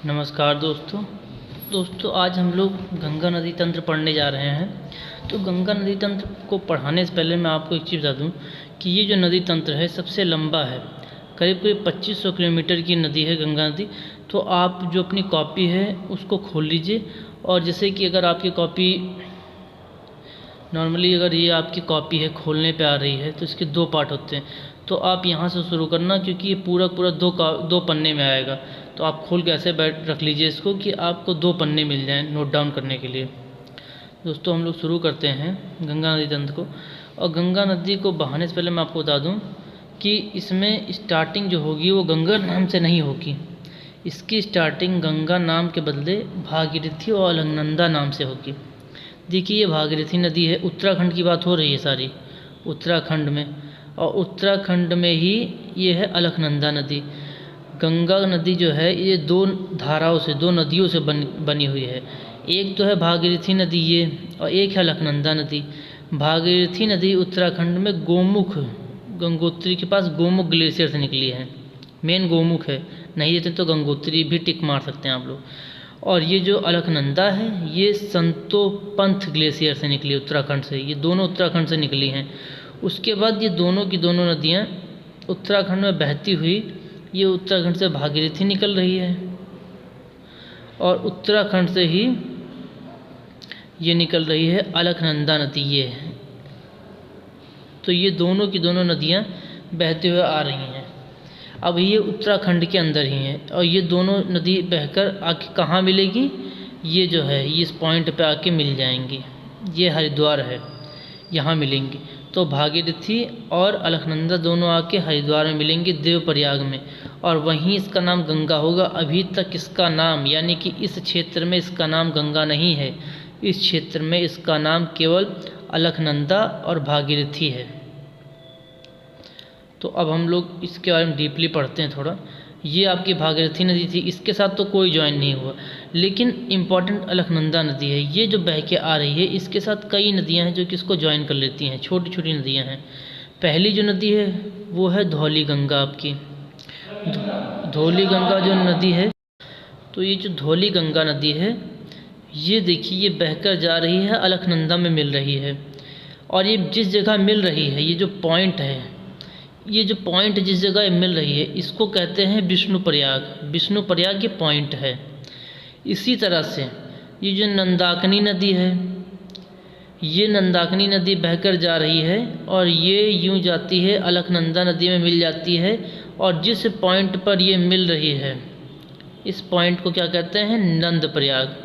नमस्कार दोस्तों आज हम लोग गंगा नदी तंत्र पढ़ने जा रहे हैं। तो गंगा नदी तंत्र को पढ़ाने से पहले मैं आपको एक चीज़ बता दूं कि ये जो नदी तंत्र है सबसे लंबा है। करीब 2500 किलोमीटर की नदी है गंगा नदी। तो आप जो अपनी कॉपी है उसको खोल लीजिए, और जैसे कि अगर आपकी कॉपी नॉर्मली अगर ये आपकी कॉपी है खोलने पे आ रही है तो इसके दो पार्ट होते हैं। तो आप यहाँ से शुरू करना, क्योंकि ये पूरा दो पन्ने में आएगा। तो आप खोल के ऐसे बैठ रख लीजिए इसको कि आपको दो पन्ने मिल जाएं नोट डाउन करने के लिए। दोस्तों हम लोग शुरू करते हैं गंगा नदी तंत्र को। और गंगा नदी को बहाने से पहले मैं आपको बता दूं कि इसमें स्टार्टिंग जो होगी वो गंगा नाम से नहीं होगी। इसकी स्टार्टिंग गंगा नाम के बदले भागीरथी और अलकनंदा नाम से होगी। देखिए ये भागीरथी नदी है, उत्तराखंड की बात हो रही है सारी, उत्तराखंड में। और उत्तराखंड में ही ये है अलकनंदा नदी। गंगा नदी जो है ये दो धाराओं से, दो नदियों से बनी हुई है। एक तो है भागीरथी नदी ये, और एक है अलकनंदा नदी। भागीरथी नदी उत्तराखंड में गोमुख, गंगोत्री के पास गोमुख ग्लेशियर से निकली है। मेन गोमुख है, नहीं देते तो गंगोत्री भी टिक मार सकते हैं आप लोग। और ये जो अलकनंदा है ये संतोपंथ ग्लेशियर से निकली, उत्तराखंड से। ये दोनों उत्तराखंड से निकली हैं। उसके बाद ये दोनों की दोनों नदियाँ उत्तराखंड में बहती हुई ये उत्तराखंड से भागीरथी निकल रही है, और उत्तराखंड से ही ये निकल रही है अलकनंदा नदी। ये है, तो ये दोनों की दोनों नदियाँ बहते हुए आ रही हैं। अब ये उत्तराखंड के अंदर ही हैं, और ये दोनों नदी बहकर आके कहाँ मिलेगी, ये जो है ये इस पॉइंट पे आके मिल जाएंगी। ये हरिद्वार है, यहाँ मिलेंगी। तो भागीरथी और अलकनंदा दोनों आके हरिद्वार में मिलेंगी, देवप्रयाग में, और वहीं इसका नाम गंगा होगा। अभी तक इसका नाम, यानी कि इस क्षेत्र में इसका नाम गंगा नहीं है। इस क्षेत्र में इसका नाम केवल अलकनंदा और भागीरथी है। तो अब हम लोग इसके बारे में डीपली पढ़ते हैं थोड़ा। ये आपकी भागीरथी नदी थी, इसके साथ तो कोई ज्वाइन नहीं हुआ, लेकिन इम्पॉर्टेंट अलकनंदा नदी है। ये जो बह के आ रही है इसके साथ कई नदियां हैं जो कि इसको ज्वाइन कर लेती हैं, छोटी छोटी नदियां हैं। पहली जो नदी है वो है धौली गंगा आपकी। धौली गंगा जो नदी है, तो ये जो धौली गंगा नदी है ये देखिए ये बहकर जा रही है, अलकनंदा में मिल रही है। और ये जिस जगह मिल रही है, ये जो पॉइंट है, ये जो पॉइंट जिस जगह मिल रही है इसको कहते हैं विष्णुप्रयाग। विष्णुप्रयाग ये पॉइंट है। इसी तरह से ये जो नंदाकिनी नदी है, ये नंदाकिनी नदी बहकर जा रही है, और ये यूं जाती है अलकनंदा नदी में मिल जाती है। और जिस पॉइंट पर ये मिल रही है इस पॉइंट को क्या कहते हैं, नंदप्रयाग।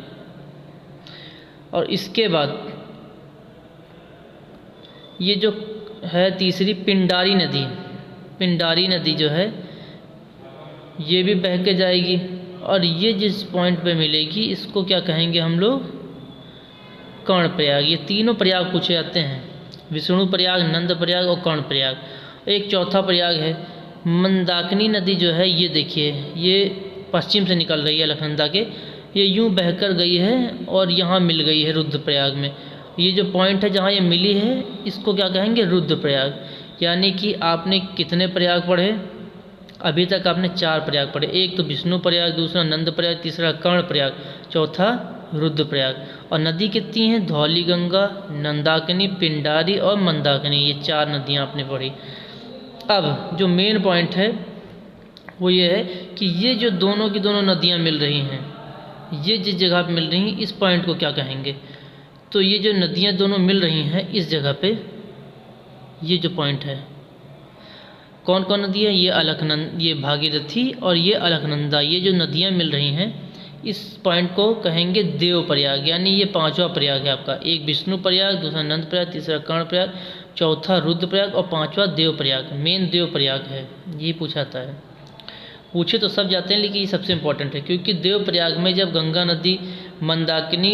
और इसके बाद ये जो है तीसरी पिंडारी नदी, पिंडारी नदी जो है ये भी बह के जाएगी, और ये जिस पॉइंट पे मिलेगी इसको क्या कहेंगे हम लोग, कर्णप्रयाग। ये तीनों प्रयाग पूछे जाते हैं, विष्णु प्रयाग, नंद प्रयाग और कर्णप्रयाग। एक चौथा प्रयाग है मंदाकिनी नदी जो है, ये देखिए ये पश्चिम से निकल रही है अलकनंदा के, ये यूं बहकर गई है और यहाँ मिल गई है रुद्रप्रयाग में। ये जो पॉइंट है जहाँ ये मिली है इसको क्या कहेंगे, रुद्रप्रयाग। यानी कि आपने कितने प्रयाग पढ़े, अभी तक आपने 4 प्रयाग पढ़े। एक तो विष्णु प्रयाग, दूसरा नंद प्रयाग, तीसरा कर्ण प्रयाग, चौथा रुद्रप्रयाग। और नदी कितनी हैं, धौली गंगा, नंदाकिनी, पिंडारी और मंदाकिनी, ये 4 नदियाँ आपने पढ़ी। अब जो मेन पॉइंट है वो ये है कि ये जो दोनों की दोनों नदियाँ मिल रही हैं, ये जिस जगह पर मिल रही हैं इस पॉइंट को क्या कहेंगे। तो ये जो नदियाँ दोनों मिल रही हैं इस जगह पे, ये जो पॉइंट है, कौन कौन नदी है, ये भागीरथी और ये अलकनंदा, ये जो नदियाँ मिल रही हैं इस पॉइंट को कहेंगे देवप्रयाग। यानी ये 5वां प्रयाग है आपका। एक विष्णु प्रयाग, दूसरा नंद प्रयाग, तीसरा कर्ण प्रयाग, चौथा रुद्रप्रयाग और 5वां देवप्रयाग। मेन देवप्रयाग है, ये पूछाता है। पूछे तो सब जाते हैं, लेकिन ये सबसे इम्पोर्टेंट है, क्योंकि देवप्रयाग में जब गंगा नदी, मंदाकिनी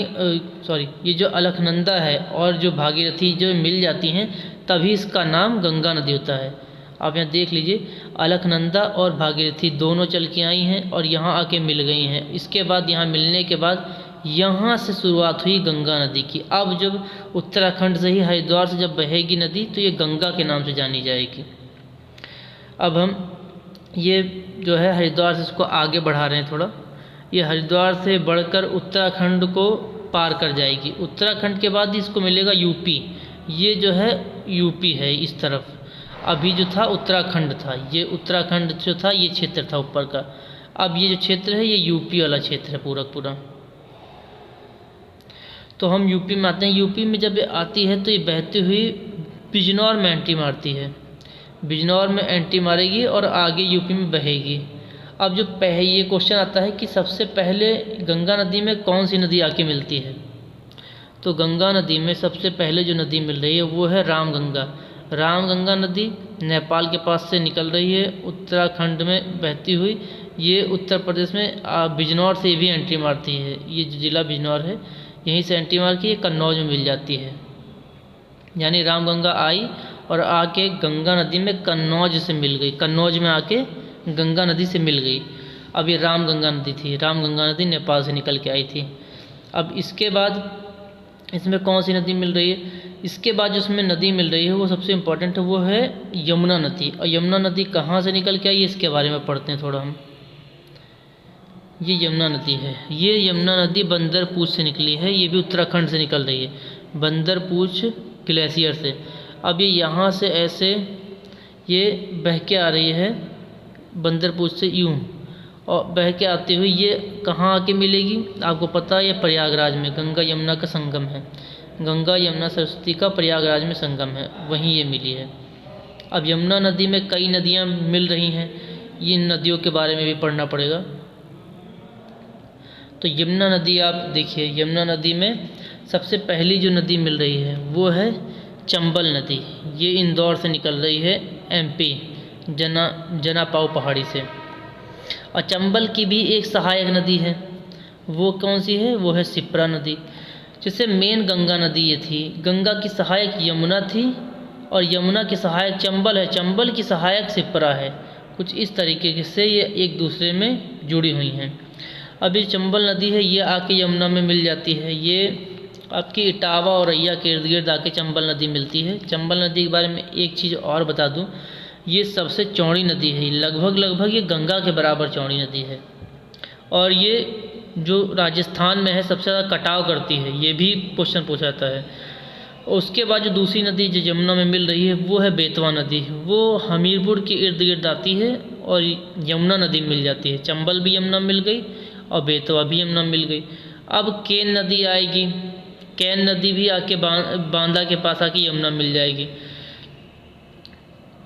ये जो अलकनंदा है और जो भागीरथी जो मिल जाती हैं तभी इसका नाम गंगा नदी होता है। आप यहाँ देख लीजिए, अलकनंदा और भागीरथी दोनों चल के आई हैं और यहाँ आके मिल गई हैं। इसके बाद यहाँ मिलने के बाद यहाँ से शुरुआत हुई गंगा नदी की। अब जब उत्तराखंड से ही, हरिद्वार से जब बहेगी नदी तो ये गंगा के नाम से जानी जाएगी। अब हम ये जो है हरिद्वार से इसको आगे बढ़ा रहे हैं थोड़ा। ये हरिद्वार से बढ़कर उत्तराखंड को पार कर जाएगी। उत्तराखंड के बाद इसको मिलेगा यूपी। ये जो है यूपी है इस तरफ, अभी जो था उत्तराखंड था, ये उत्तराखंड जो था ये क्षेत्र था ऊपर का। अब ये जो क्षेत्र है ये यूपी वाला क्षेत्र है पूरा पूरा। तो हम यूपी में आते हैं। यूपी में जब ये आती है तो ये बहती हुई बिजनौर में एंट्री मारती है। बिजनौर में एंट्री मारेगी और आगे यूपी में बहेगी। अब जो ये क्वेश्चन आता है कि सबसे पहले गंगा नदी में कौन सी नदी आके मिलती है। तो गंगा नदी में सबसे पहले जो नदी मिल रही है वो है रामगंगा। रामगंगा नदी नेपाल के पास से निकल रही है, उत्तराखंड में बहती हुई। ये उत्तर प्रदेश में बिजनौर से भी एंट्री मारती है। ये जो जिला बिजनौर है यहीं से एंट्री मार के ये कन्नौज में मिल जाती है। यानी रामगंगा आई और आके गंगा नदी में कन्नौज से मिल गई, कन्नौज में आके गंगा नदी से मिल गई। अब ये रामगंगा नदी थी, रामगंगा नदी नेपाल से निकल के आई थी। अब इसके बाद इसमें कौन सी नदी मिल रही है, इसके बाद जो इसमें नदी मिल रही है वो सबसे इम्पोर्टेंट है, वो है यमुना नदी। और यमुना नदी कहाँ से निकल के आई इसके बारे में पढ़ते हैं थोड़ा हम। ये यमुना नदी है, ये यमुना नदी बंदरपूछ से निकली है। ये भी उत्तराखंड से निकल रही है, बंदरपूछ ग्लेशियर से। अब ये यहाँ से ऐसे ये बह के आ रही है बंदरपूछ से यूँ, और बह के आती हुई ये कहाँ आके मिलेगी आपको पता है, ये प्रयागराज में गंगा यमुना का संगम है। गंगा यमुना सरस्वती का प्रयागराज में संगम है, वहीं ये मिली है। अब यमुना नदी में कई नदियाँ मिल रही हैं, इन नदियों के बारे में भी पढ़ना पड़ेगा। तो यमुना नदी आप देखिए, यमुना नदी में सबसे पहली जो नदी मिल रही है वो है चंबल नदी। ये इंदौर से निकल रही है, एमपी जनापाव पहाड़ी से। और चंबल की भी एक सहायक नदी है, वो कौन सी है, वो है शिप्रा नदी। जैसे मेन गंगा नदी ये थी, गंगा की सहायक यमुना थी और यमुना की सहायक चंबल है, चंबल की सहायक शिप्रा है। कुछ इस तरीके से ये एक दूसरे में जुड़ी हुई हैं। अब ये चंबल नदी है, ये आके यमुना में मिल जाती है। ये आपकी इटावा और रैया के इर्द गिर्द आके चंबल नदी मिलती है। चंबल नदी के बारे में एक चीज़ और बता दूं, ये सबसे चौड़ी नदी है, लगभग ये गंगा के बराबर चौड़ी नदी है। और ये जो राजस्थान में है सबसे ज़्यादा कटाव करती है, ये भी क्वेश्चन पूछा जाता है। उसके बाद जो दूसरी नदी जो यमुना में मिल रही है वो है बेतवा नदी। वो हमीरपुर के इर्द गिर्द आती है और यमुना नदी मिल जाती है। चंबल भी यमुना मिल गई और बेतवा भी यमुना मिल गई। अब केन नदी आएगी, केन नदी भी आके बांदा के पास आके यमुना मिल जाएगी।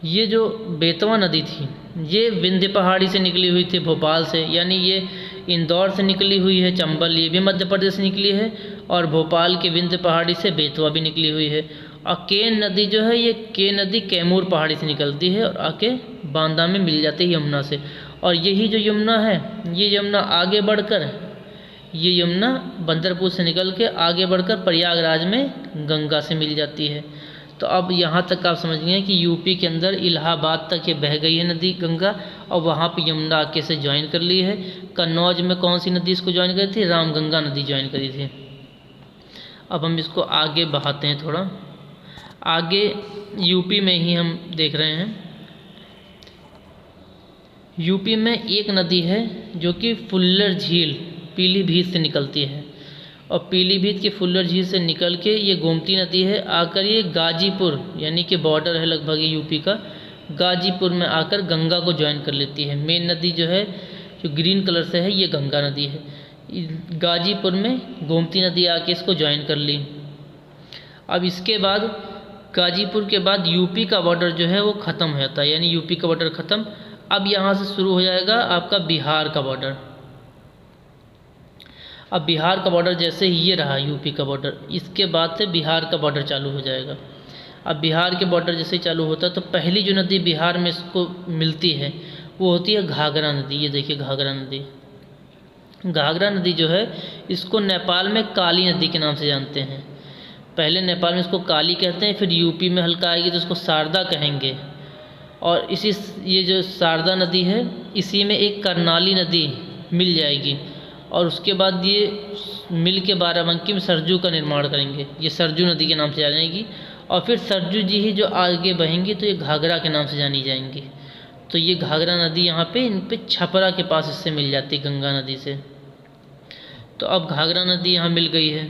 ये जो बेतवा नदी थी ये विंध्य पहाड़ी से निकली हुई थी भोपाल से, यानी ये इंदौर से निकली हुई है। चंबल ये भी मध्य प्रदेश से निकली है और भोपाल के विंध्य पहाड़ी से बेतवा भी निकली हुई है। और केन नदी जो है ये केन नदी कैमूर पहाड़ी से निकलती है और आके बांदा में मिल जाती है यमुना से। और यही जो यमुना है ये यमुना आगे बढ़कर ये यमुना बंदरपूछ से निकल के आगे बढ़कर प्रयागराज में गंगा से मिल जाती है। तो अब यहाँ तक आप समझ गए कि यूपी के अंदर इलाहाबाद तक ये बह गई है नदी गंगा और वहाँ पे यमुना आके से ज्वाइन कर ली है। कन्नौज में कौन सी नदी इसको ज्वाइन करी थी, रामगंगा नदी ज्वाइन करी थी। अब हम इसको आगे बढ़ाते हैं थोड़ा आगे, यूपी में ही हम देख रहे हैं। यूपी में एक नदी है जो कि फुल्लर झील पीलीभीत से निकलती है और पीलीभीत के फुल्लर झील से निकल के ये गोमती नदी है, आकर ये गाजीपुर यानी कि बॉर्डर है लगभग यूपी का, गाजीपुर में आकर गंगा को ज्वाइन कर लेती है। मेन नदी जो है जो ग्रीन कलर से है ये गंगा नदी है। गाजीपुर में गोमती नदी आके इसको ज्वाइन कर ली। अब इसके बाद गाजीपुर के बाद यूपी का बॉर्डर जो है वो ख़त्म हो जाता है, यानी यूपी का बॉर्डर ख़त्म। अब यहाँ से शुरू हो जाएगा आपका बिहार का बॉर्डर। अब बिहार का बॉर्डर जैसे ही ये रहा यूपी का बॉर्डर, इसके बाद से बिहार का बॉर्डर चालू हो जाएगा। अब बिहार के बॉर्डर जैसे ही चालू होता है तो पहली जो नदी बिहार में इसको मिलती है वो होती है घाघरा नदी। ये देखिए घाघरा नदी, घाघरा नदी जो है इसको नेपाल में काली नदी के नाम से जानते हैं। पहले नेपाल में इसको काली कहते हैं, फिर यूपी में हल्का आएगी तो इसको शारदा कहेंगे। और इसी ये जो शारदा नदी है इसी में एक करनाली नदी मिल जाएगी और उसके बाद ये मिल के बाराबंकी में सरजू का निर्माण करेंगे। ये सरजू नदी के नाम से जानेगी और फिर सरजू जी ही जो आगे बहेंगी तो ये घाघरा के नाम से जानी जाएंगी। तो ये घाघरा नदी यहाँ पे इन पे छपरा के पास इससे मिल जाती है गंगा नदी से। तो अब घाघरा नदी यहाँ मिल गई है।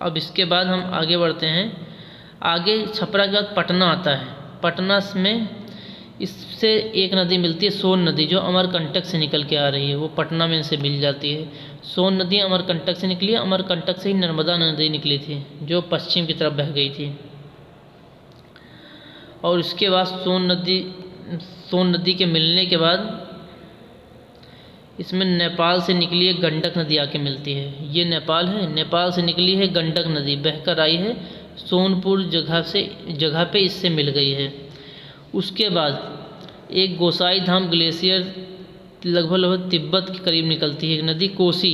अब इसके बाद हम आगे बढ़ते हैं। आगे छपरा के बाद पटना आता है। पटना में इससे एक नदी मिलती है, सोन नदी, जो अमरकंटक से निकल के आ रही है, वो पटना में इनसे मिल जाती है। सोन नदी अमरकंटक से निकली है, अमरकंटक से ही नर्मदा नदी निकली थी जो पश्चिम की तरफ बह गई थी। और इसके बाद सोन नदी के मिलने के बाद इसमें नेपाल से निकली है गंडक नदी आके मिलती है। ये नेपाल है, नेपाल से निकली है गंडक नदी, बहकर आई है सोनपुर जगह पे इससे मिल गई है। उसके बाद एक गोसाई धाम ग्लेशियर लगभग तिब्बत के करीब निकलती है एक नदी, कोसी,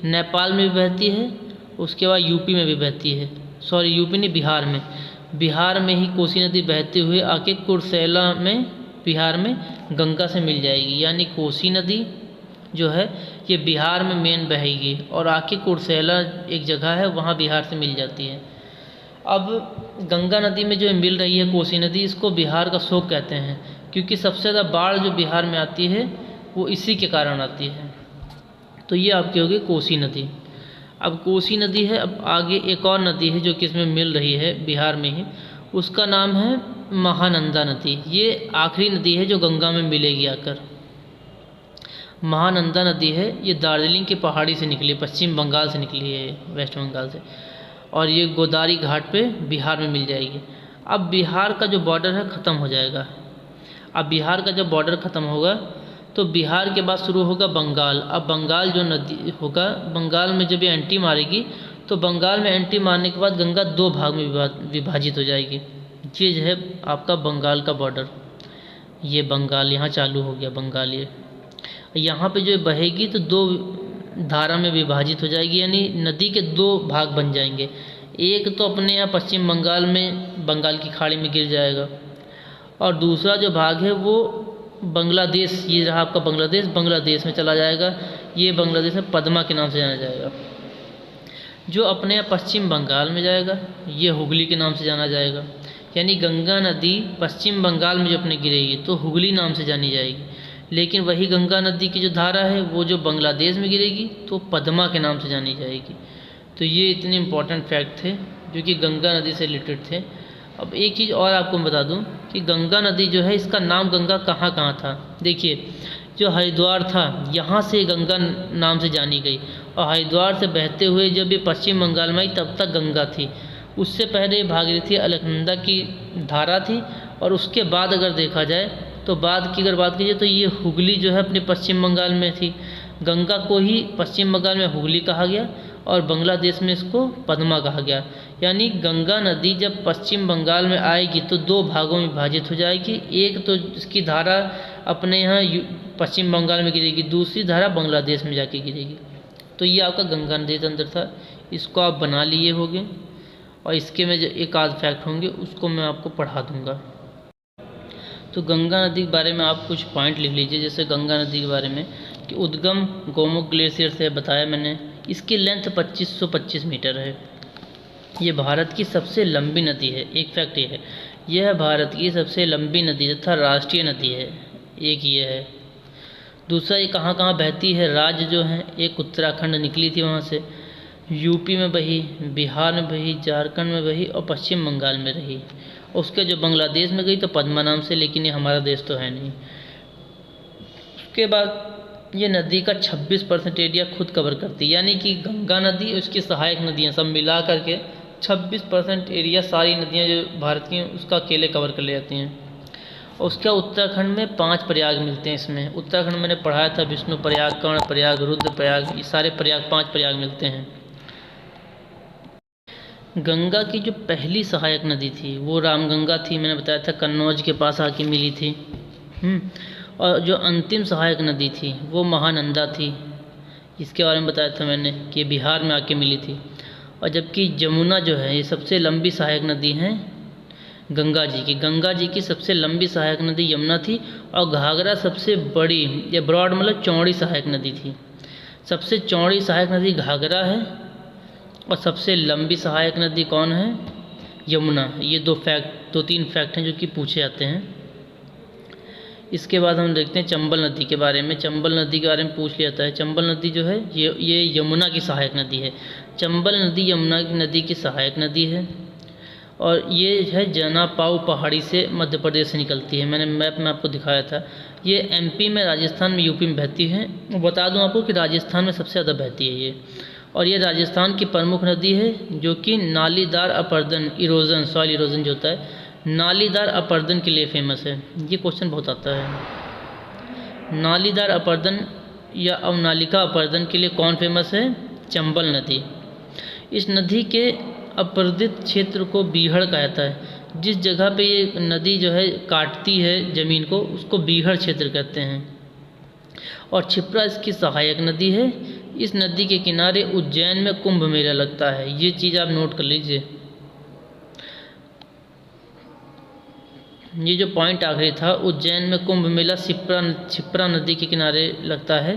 नेपाल में भी बहती है। उसके बाद यूपी में भी बहती है, यूपी नहीं, बिहार में ही कोसी नदी बहते हुए आके कुर्सेला में बिहार में गंगा से मिल जाएगी। यानी कोसी नदी जो है ये बिहार में मेन बहेगी और आके कुर्सेला एक जगह है वहाँ बिहार से मिल जाती है। अब गंगा नदी में जो मिल रही है कोसी नदी, इसको बिहार का शोक कहते हैं, क्योंकि सबसे ज़्यादा बाढ़ जो बिहार में आती है वो इसी के कारण आती है। तो ये आपकी होगी कोसी नदी। अब कोसी नदी है, अब आगे एक और नदी है जो कि इसमें मिल रही है बिहार में ही, उसका नाम है महानंदा नदी। ये आखिरी नदी है जो गंगा में मिलेगी आकर। महानंदा नदी है, ये दार्जिलिंग की पहाड़ी से निकली, पश्चिम बंगाल से निकली है, वेस्ट बंगाल से, और ये गोदावरी घाट पे बिहार में मिल जाएगी। अब बिहार का जो बॉर्डर है ख़त्म हो जाएगा। अब बिहार का जब बॉर्डर ख़त्म होगा तो बिहार के बाद शुरू होगा बंगाल। अब बंगाल जो नदी होगा, बंगाल में जब ये एंट्री मारेगी तो बंगाल में एंट्री मारने के बाद गंगा दो भाग में विभाजित हो जाएगी। ये जो है आपका बंगाल का बॉर्डर, ये बंगाल यहाँ चालू हो गया, बंगाल ये यहाँ पे जो बहेगी तो दो धारा में विभाजित हो जाएगी, यानी नदी के दो भाग बन जाएंगे। एक तो अपने यहाँ पश्चिम बंगाल में बंगाल की खाड़ी में गिर जाएगा, और दूसरा जो भाग है वो बांग्लादेश, ये रहा आपका बांग्लादेश में चला जाएगा। ये बांग्लादेश में पद्मा के नाम से जाना जाएगा। जो अपने यहाँ पश्चिम बंगाल में जाएगा ये हुगली के नाम से जाना जाएगा। यानी गंगा नदी पश्चिम बंगाल में जो अपने गिरेगी तो हुगली नाम से जानी जाएगी, लेकिन वही गंगा नदी की जो धारा है वो जो बांग्लादेश में गिरेगी तो पद्मा के नाम से जानी जाएगी। तो ये इतने इम्पोर्टेंट फैक्ट थे जो कि गंगा नदी से रिलेटेड थे। अब एक चीज़ और आपको बता दूं कि गंगा नदी जो है, इसका नाम गंगा कहाँ कहाँ था। देखिए, जो हरिद्वार था यहाँ से गंगा नाम से जानी गई, और हरिद्वार से बहते हुए जब ये पश्चिम बंगाल में आई तब तक गंगा थी। उससे पहले भागीरथी अलकनंदा की धारा थी, और उसके बाद अगर देखा जाए तो बाद की अगर बात कीजिए तो ये हुगली जो है अपने पश्चिम बंगाल में थी। गंगा को ही पश्चिम बंगाल में हुगली कहा गया और बांग्लादेश में इसको पद्मा कहा गया। यानी गंगा नदी जब पश्चिम बंगाल में आएगी तो दो भागों में विभाजित हो जाएगी। एक तो इसकी धारा अपने यहाँ पश्चिम बंगाल में गिरेगी, दूसरी धारा बांग्लादेश में जाके गिरेगी। तो ये आपका गंगा नदी के अंदर था, इसको आप बना लिए होंगे, और इसके में जो एक आध फैक्ट होंगे उसको मैं आपको पढ़ा दूँगा। तो गंगा नदी के बारे में आप कुछ पॉइंट लिख लीजिए। जैसे गंगा नदी के बारे में कि उद्गम गोमुख ग्लेशियर से बताया मैंने, इसकी लेंथ 2525 मीटर है। ये भारत की सबसे लंबी नदी है। एक फैक्ट ये है, यह भारत की सबसे लंबी नदी तथा राष्ट्रीय नदी है, एक ये है। दूसरा, ये कहाँ कहाँ बहती है, राज्य जो है, एक उत्तराखंड निकली थी वहाँ से, यूपी में बही, बिहार में बही, झारखंड में बही और पश्चिम बंगाल में रही। उसके जो बांग्लादेश में गई तो पद्मा नाम से, लेकिन ये हमारा देश तो है नहीं। उसके बाद ये नदी का 26% एरिया खुद कवर करती है, यानी कि गंगा नदी उसकी सहायक नदियाँ सब मिला करके 26% एरिया सारी नदियाँ जो भारत की हैं उसका अकेले कवर कर ले जाती हैं। उसका उत्तराखंड में 5 प्रयाग मिलते हैं। इसमें उत्तराखंड मैंने पढ़ाया था, विष्णु प्रयाग, कर्ण प्रयाग, रुद्र प्रयाग, ये सारे प्रयाग 5 प्रयाग मिलते हैं। गंगा की जो पहली सहायक नदी थी वो रामगंगा थी, मैंने बताया था, कन्नौज के पास आके मिली थी। और जो अंतिम सहायक नदी थी वो महानंदा थी, इसके बारे में बताया था मैंने कि बिहार में आके मिली थी। और जबकि जमुना जो है ये सबसे लंबी सहायक नदी है गंगा जी की सबसे लंबी सहायक नदी यमुना थी, और घाघरा सबसे बड़ी, या ब्रॉड मतलब चौड़ी सहायक नदी थी। सबसे चौड़ी सहायक नदी घाघरा है और सबसे लंबी सहायक नदी कौन है, यमुना। ये 2-3 फैक्ट हैं जो कि पूछे जाते हैं। इसके बाद हम देखते हैं चंबल नदी के बारे में। चंबल नदी के बारे में पूछ लिया जाता है। चंबल नदी जो है ये यमुना की सहायक नदी है। चंबल नदी यमुना नदी की सहायक नदी है और ये है जनापाऊ पहाड़ी से मध्य प्रदेश से निकलती है। मैंने मैप में आपको दिखाया था। ये एमपी में, राजस्थान में, यूपी में बहती है। बता दूं आपको कि राजस्थान में सबसे ज़्यादा बहती है ये, और ये राजस्थान की प्रमुख नदी है जो कि नालीदार अपरदन इरोजन, सॉइल इरोजन जो होता है, नालीदार अपरदन के लिए फेमस है। ये क्वेश्चन बहुत आता है। नालीदार अपरदन या अवनालिका अपरदन के लिए कौन फेमस है? चंबल नदी। इस नदी के अपरदित क्षेत्र को बीहड़ कहा जाता है। जिस जगह पे ये नदी जो है काटती है ज़मीन को, उसको बीहड़ क्षेत्र कहते हैं। और क्षिप्रा इसकी सहायक नदी है। इस नदी के किनारे उज्जैन में कुंभ मेला लगता है। ये चीज़ आप नोट कर लीजिए। ये जो पॉइंट आखिरी था, उज्जैन में कुंभ मेला क्षिप्रा नदी के किनारे लगता है।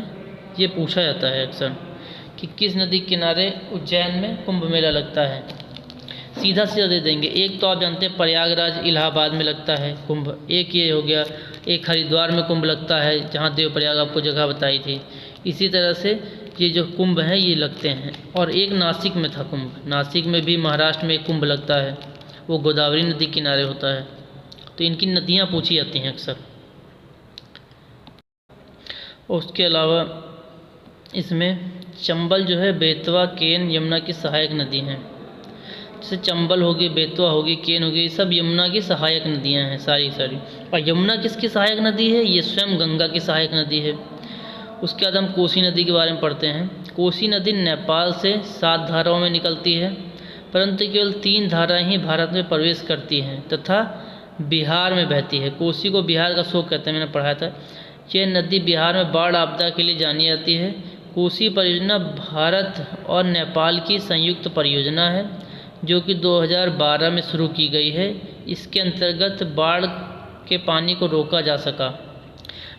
ये पूछा जाता है अक्सर कि किस नदी के किनारे उज्जैन में कुंभ मेला लगता है। सीधा सीधा दे देंगे। एक तो आप जानते हैं प्रयागराज इलाहाबाद में लगता है कुंभ, एक ये हो गया। एक हरिद्वार में कुंभ लगता है, जहाँ देवप्रयाग आपको जगह बताई थी। इसी तरह से ये जो कुंभ हैं ये लगते हैं। और एक नासिक में था कुंभ। नासिक में भी, महाराष्ट्र में एक कुंभ लगता है, वो गोदावरी नदी किनारे होता है। तो इनकी नदियाँ पूछी जाती हैं अक्सर। उसके अलावा इसमें चंबल जो है बेतवा, केन, यमुना की सहायक नदी हैं। जैसे चंबल होगी, बेतवा होगी, केन होगी, सब यमुना की सहायक नदियां हैं सारी। और यमुना किसकी सहायक नदी है? ये स्वयं गंगा की सहायक नदी है। उसके बाद हम कोसी नदी के बारे में पढ़ते हैं। कोसी नदी नेपाल से 7 धाराओं में निकलती है, परंतु केवल 3 धाराएं ही भारत में प्रवेश करती हैं तथा बिहार में बहती है। कोसी को बिहार का शोक कहते हैं, मैंने पढ़ाया था। यह नदी बिहार में बाढ़ आपदा के लिए जानी जाती है। कोसी परियोजना भारत और नेपाल की संयुक्त परियोजना है जो कि 2012 में शुरू की गई है। इसके अंतर्गत बाढ़ के पानी को रोका जा सका।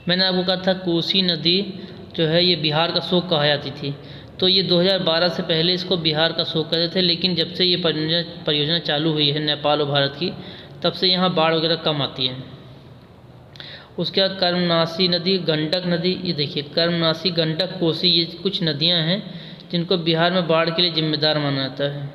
मैंने आपको कहा था कोसी नदी जो है ये बिहार का शोक कहा जाती थी, तो ये 2012 से पहले इसको बिहार का शोक कहते थे, लेकिन जब से ये परियोजना चालू हुई है नेपाल और भारत की, तब से यहाँ बाढ़ वगैरह कम आती है। उसके बाद कर्मनासी नदी, गंडक नदी। ये देखिए कर्मनासी, गंडक, कोसी, ये कुछ नदियाँ हैं जिनको बिहार में बाढ़ के लिए जिम्मेदार माना जाता है।